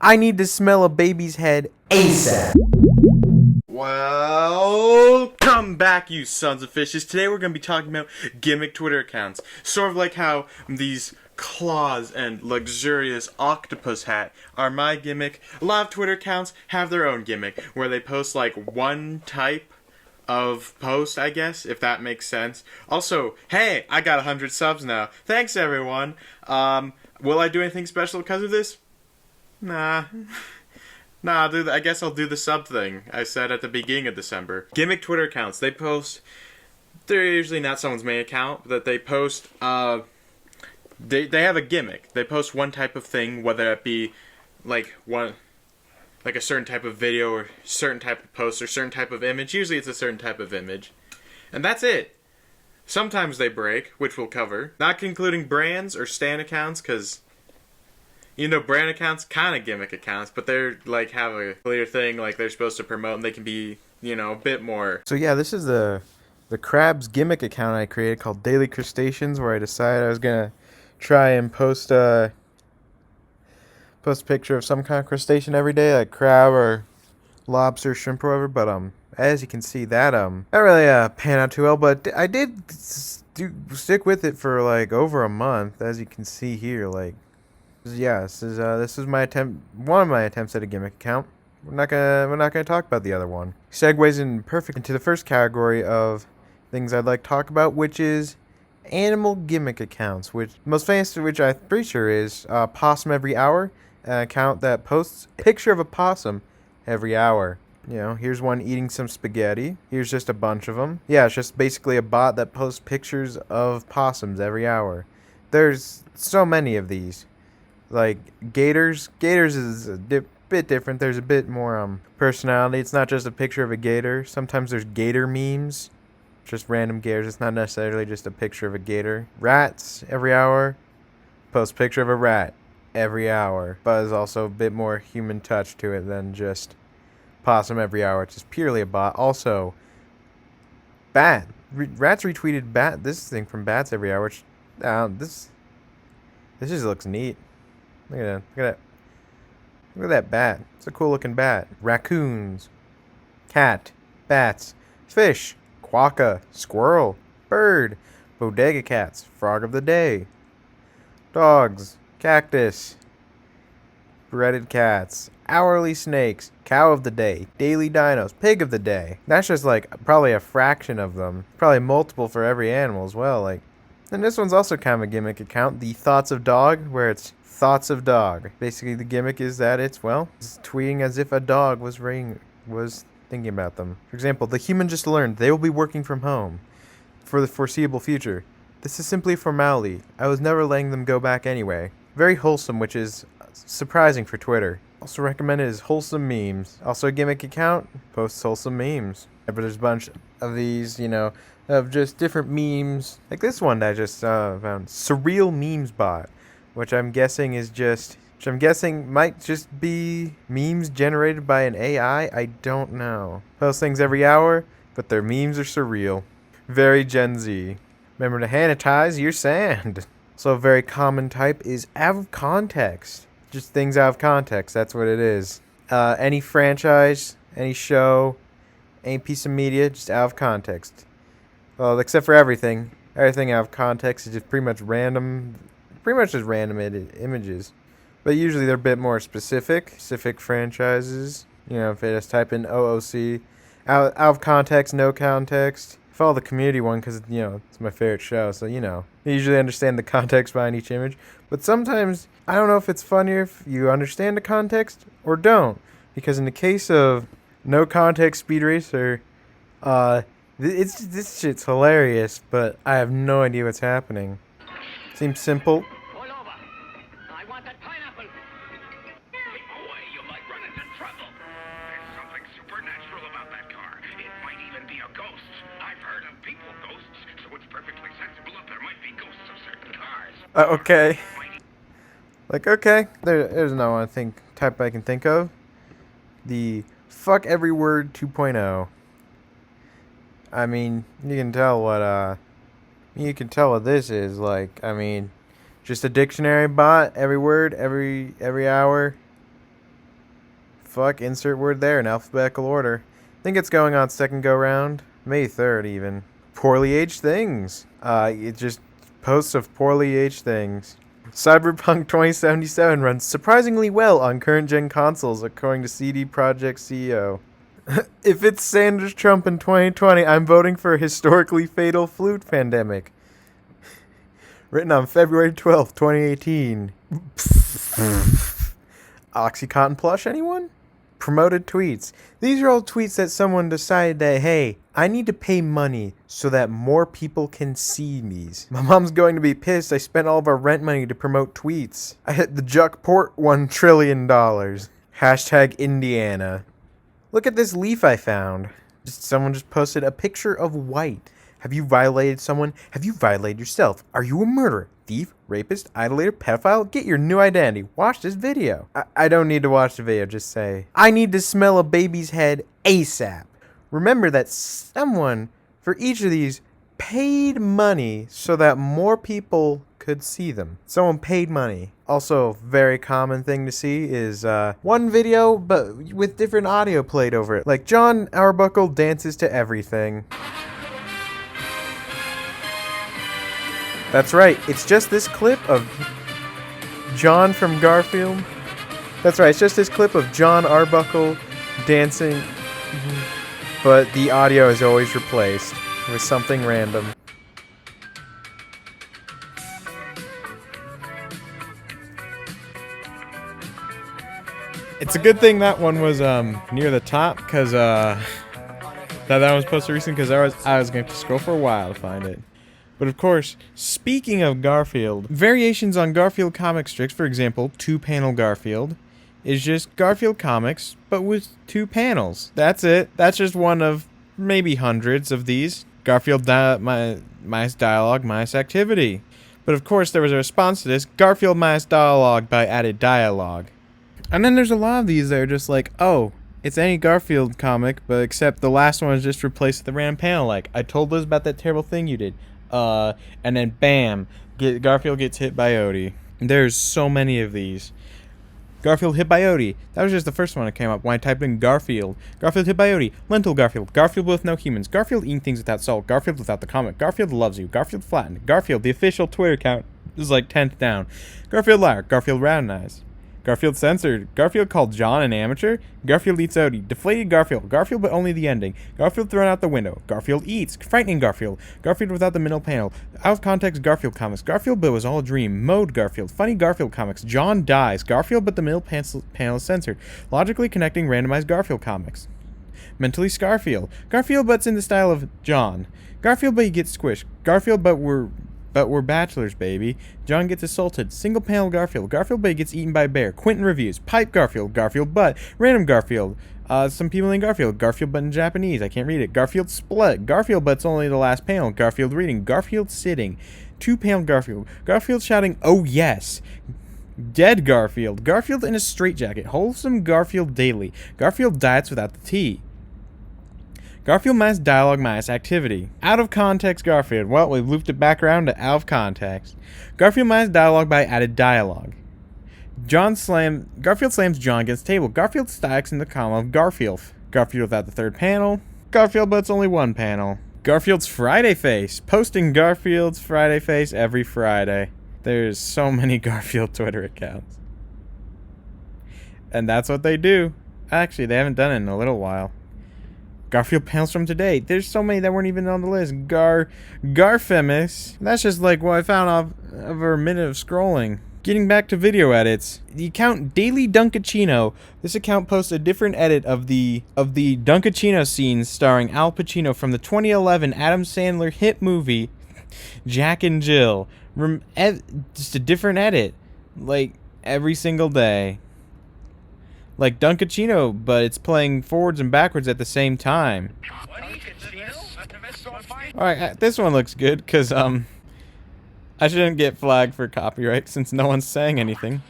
I need to smell a baby's head ASAP. Welcome back, you sons of fishes. Today we're going to be talking about gimmick Twitter accounts. Sort of like how these claws and luxurious octopus hat are my gimmick. A lot of Twitter accounts have their own gimmick, where they post like one type of post, I guess, if that makes sense. Also, hey, I got 100 subs now. Thanks, everyone. Will I do anything special because of this? Nah. Nah, I guess I'll do the sub thing I said at the beginning of December. Gimmick Twitter accounts. They post... They're usually not someone's main account, but they post... They have a gimmick. They post one type of thing, whether it be like a certain type of video or certain type of post or certain type of image. Usually it's a certain type of image. And that's it. Sometimes they break, which we'll cover. Not including brands or stan accounts, because... brand accounts kind of gimmick accounts, but they're like have a clear thing like they're supposed to promote, and they can be, a bit more. So yeah, this is the crabs gimmick account I created called Daily Crustaceans, where I decided I was gonna try and post a picture of some kind of crustacean every day, like crab or lobster, shrimp, or whatever. But as you can see, that not really pan out too well. But I did stick with it for like over a month, as you can see here, like. Yeah, this is my attempt. One of my attempts at a gimmick account. We're not gonna talk about the other one. Segues in perfect into the first category of things I'd like to talk about, which is animal gimmick accounts. Which most famous, which I'm pretty sure is Possum Every Hour, an account that posts a picture of a possum every hour. Here's one eating some spaghetti. Here's just a bunch of them. Yeah, it's just basically a bot that posts pictures of possums every hour. There's so many of these. Like gators is a bit different. There's a bit more personality. It's not just a picture of a gator. Sometimes there's gator memes, just random gators. It's not necessarily just a picture of a gator. Rats every hour, post picture of a rat every hour, but there's also a bit more human touch to it than just possum every hour. It's just purely a bot. Also, rats retweeted this thing from bats every hour. Which, this just looks neat. Look at that. Look at that bat. It's a cool looking bat. Raccoons. Cat. Bats. Fish. Quokka. Squirrel. Bird. Bodega cats. Frog of the day. Dogs. Cactus. Breaded cats. Hourly snakes. Cow of the day. Daily dinos. Pig of the day. That's just like probably a fraction of them. Probably multiple for every animal as well. And this one's also kind of a gimmick account. The Thoughts of Dog, where it's Thoughts of Dog. Basically, the gimmick is that it's tweeting as if a dog was thinking about them. For example, the human just learned they will be working from home for the foreseeable future. This is simply a formality. I was never letting them go back anyway. Very wholesome, which is surprising for Twitter. Also recommended is wholesome memes. Also a gimmick account, posts wholesome memes. But there's a bunch of these, of just different memes. Like this one that I just found. Surreal Memes Bot. Which I'm guessing might just be memes generated by an AI. I don't know. Post things every hour, but their memes are surreal. Very Gen Z. Remember to sanitize your sand. So a very common type is out of context. Just things out of context. That's what it is. Any franchise, any show, any piece of media, just out of context. Well, except for everything. Everything out of context is just pretty much random. Pretty much just random images. But usually they're a bit more specific franchises. If I just type in OOC, out of context, no context. I follow the community one because, it's my favorite show. So, you usually understand the context behind each image. But sometimes, I don't know if it's funnier if you understand the context or don't. Because in the case of no context Speed Racer, this shit's hilarious, but I have no idea what's happening. Seems simple. Pull over. I want that pineapple. Keep away, you might run into trouble. There's something supernatural about that car. It might even be a ghost. I've heard of people ghosts, so it's perfectly sensible that there might be ghosts of certain cars. Okay. There's no one type I can think of. The Fuck Every Word 2.0. I mean, you can tell what this is. Just a dictionary bot, every word, every hour. fuck? Insert word there in alphabetical order. Think it's going on second go round. May 3rd even. Poorly aged things. It just posts of poorly aged things. Cyberpunk 2077 runs surprisingly well on current gen consoles, according to CD Projekt CEO. If it's Sanders Trump in 2020, I'm voting for a historically fatal flu pandemic. Written on February 12th, 2018. Oxycontin plush, anyone? Promoted tweets. These are all tweets that someone decided that, hey, I need to pay money so that more people can see these. My mom's going to be pissed I spent all of our rent money to promote tweets. I hit the Juck Port $1 trillion. Hashtag Indiana. Look at this leaf I found. Someone just posted a picture of white. Have you violated someone? Have you violated yourself? Are you a murderer, thief, rapist, idolater, pedophile? Get your new identity. Watch this video. I don't need to watch the video, just say, I need to smell a baby's head ASAP. Remember that someone, for each of these, paid money so that more people could see them. Someone paid money. Also, very common thing to see is one video, but with different audio played over it. Like John Arbuckle dances to everything. That's right, it's just this clip of John from Garfield. That's right, it's just this clip of John Arbuckle dancing, but the audio is always replaced with something random. It's a good thing that one was near the top, because that one was posted recently, because I was going to scroll for a while to find it. But of course, speaking of Garfield, variations on Garfield comic strips, for example, 2-panel Garfield, is just Garfield comics, but with 2 panels. That's it. That's just one of maybe hundreds of these. Garfield minus dialogue minus activity. But of course, there was a response to this, Garfield minus dialogue by added dialogue. And then there's a lot of these that are just like, oh, it's any Garfield comic, but except the last one is just replaced with a random panel, like, I told Liz about that terrible thing you did. And then bam, Garfield gets hit by Odie. There's so many of these. Garfield hit by Odie. That was just the first one that came up when I typed in Garfield. Garfield hit by Odie. Lentil Garfield. Garfield with no humans. Garfield eating things without salt. Garfield without the comic. Garfield loves you. Garfield flattened. Garfield, the official Twitter account, is like 10th down. Garfield liar. Garfield round eyes. Garfield censored. Garfield called John an amateur. Garfield eats Odie. Deflated Garfield. Garfield but only the ending. Garfield thrown out the window. Garfield eats. Frightening Garfield. Garfield without the middle panel. Out of context Garfield comics. Garfield but was all a dream. Mode Garfield. Funny Garfield comics. John dies. Garfield but the middle panel is censored. Logically connecting randomized Garfield comics. Mentally Scarfield. Garfield but's in the style of John. Garfield but he gets squished. Garfield but we're bachelors, baby. John gets assaulted. Single panel Garfield. Garfield but he gets eaten by a bear. Quentin reviews. Pipe Garfield. Garfield but. Random Garfield. Some people in Garfield. Garfield but in Japanese. I can't read it. Garfield split. Garfield but's only the last panel. Garfield reading. Garfield sitting. 2-panel Garfield. Garfield shouting, oh yes. Dead Garfield. Garfield in a straitjacket. Wholesome Garfield daily. Garfield diets without the tea. Garfield minus dialogue minus activity. Out of context Garfield. Well, we've looped it back around to out of context. Garfield minus dialogue by added dialogue. Garfield slams John against the table. Garfield stacks in the column of Garfield. Garfield without the 3rd panel. Garfield but it's only 1 panel. Garfield's Friday face. Posting Garfield's Friday face every Friday. There's so many Garfield Twitter accounts. And that's what they do. Actually, they haven't done it in a little while. Garfield panels from today. There's so many that weren't even on the list. Garfemis. That's just like what I found over a minute of scrolling. Getting back to video edits. The account Daily Dunkachino. This account posts a different edit of the Dunkachino scenes starring Al Pacino from the 2011 Adam Sandler hit movie Jack and Jill. Just a different edit. Like every single day. Like Dunkachino, but it's playing forwards and backwards at the same time. Alright, this one looks good, because, I shouldn't get flagged for copyright since no one's saying anything.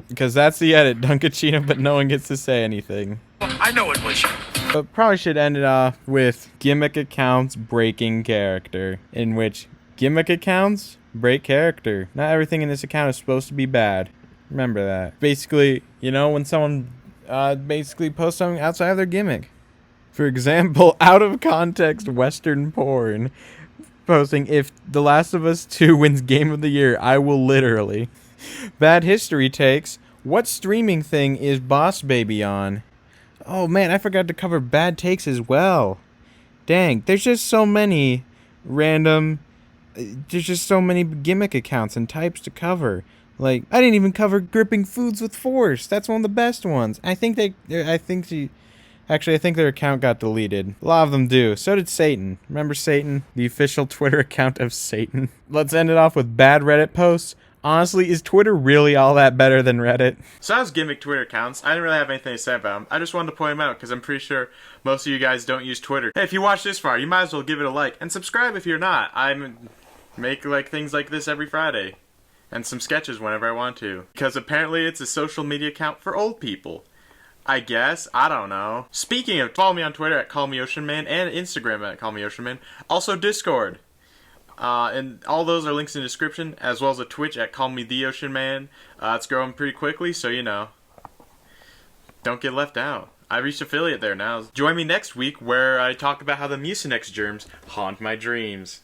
Because that's the edit, Dunkachino, but no one gets to say anything. I know it was you. But probably should end it off with Gimmick accounts breaking character, in which Gimmick accounts Break character. Not everything in this account is supposed to be bad. Remember that. Basically, you know, when someone basically posts something outside of their gimmick. For example, out of context Western porn. Posting, if The Last of Us 2 wins Game of the Year, I will literally. Bad history takes. What streaming thing is Boss Baby on? Oh man, I forgot to cover bad takes as well. Dang, there's just so many random... There's just so many gimmick accounts and types to cover. Like, I didn't even cover gripping foods with force. That's one of the best ones. I think their account got deleted. A lot of them do. So did Satan. Remember Satan? The official Twitter account of Satan. Let's end it off with bad Reddit posts. Honestly, is Twitter really all that better than Reddit? So that was Gimmick Twitter accounts. I didn't really have anything to say about them. I just wanted to point them out because I'm pretty sure most of you guys don't use Twitter. Hey, if you watched this far, you might as well give it a like. And subscribe if you're not. I make things like this every Friday. And some sketches whenever I want to. Because apparently it's a social media account for old people. I guess. I don't know. Speaking of, follow me on Twitter at callmetheoceanman and Instagram at callmetheoceanman. Also Discord. And all those are links in the description, as well as a Twitch at callmetheoceanman. It's growing pretty quickly, so you know. Don't get left out. I reached affiliate there now. Join me next week where I talk about how the Mucinex germs haunt my dreams.